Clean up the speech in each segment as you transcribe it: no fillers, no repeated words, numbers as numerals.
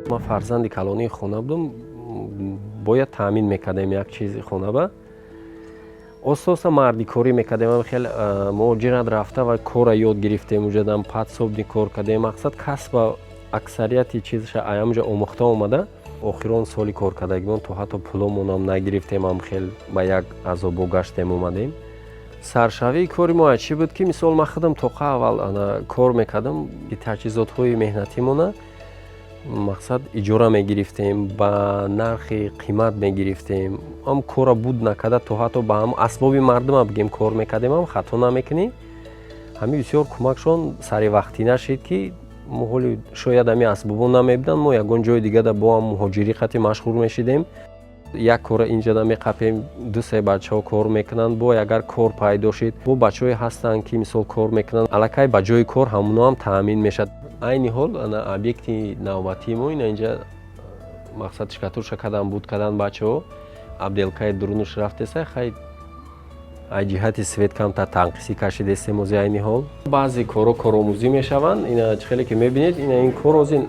ما فرزند کلانی خانه بودم، باید تامین میکردیم یک چیزی خانه با اساسا مردی کاری میکردیم. خیلی مهاجرت رفته و کار یاد گرفتیم اونجا پات صبح کار کردیم. مقصد کسب اکثریت چیزش ایامجا آموخته اومده. آخران سالی کار کردگیم تو حتی پولمون هم نگرفتیم، هم خیلی با یک عذاب گشتیم اومدیم. سرشوی کاری ما چی بود که مثال ما خودم تو اول انا کار میکردم که تجهیزات های مهنتیمونه مقصد اجاره میگرفتیم، با نرخ قیمت میگرفتیم. هم کار بود نکرده تو حتی با هم اسباب مردم بگیم کار میکردیم هم خطا نمیکنی. همین بسیار کمکشون سری وقتی نشید که محال شاید همین اسبابو نمیبودن، ما یگان جای دیگه با هم مهاجری خطی مشغول میشیدیم. یک کار اینجا دا میقپیم، دو سه بچه ها کار میکنن. با اگر کار پیدا شد با بچه های هستن که مثال کار میکنن الکی با جای کار همونا هم تامین میشد. این حال انا ابیکتی نوبتی ما اینجا مقصد شکاتور شکدن بود کردن بچه ها عبدالکای درونش رفته سه خیلی ای جهت سویت کم تا تنقیسی کشیده استموزی این حال بعضی کارآموزی میشوند. اینا خیلی که میبینید این کار از این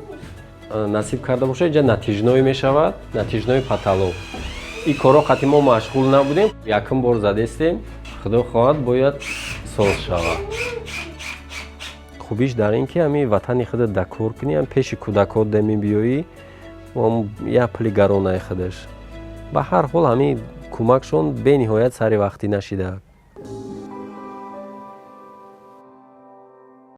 نصیب کرده باشه اینجا نتیجه‌نوی میشود، نتیجه‌نوی پتالو. این کارا خاطی ما مشغول نبودیم، یکم بار زده استیم، خدا خواهد باید ساز شود. خوبیش در این که همین وطن خود دکور کنی، هم پیش کودکات دمی بیایی و هم یه پلی گرانه خودش. به هر حال همین کمکشون به نهایت سری وقتی نشیده.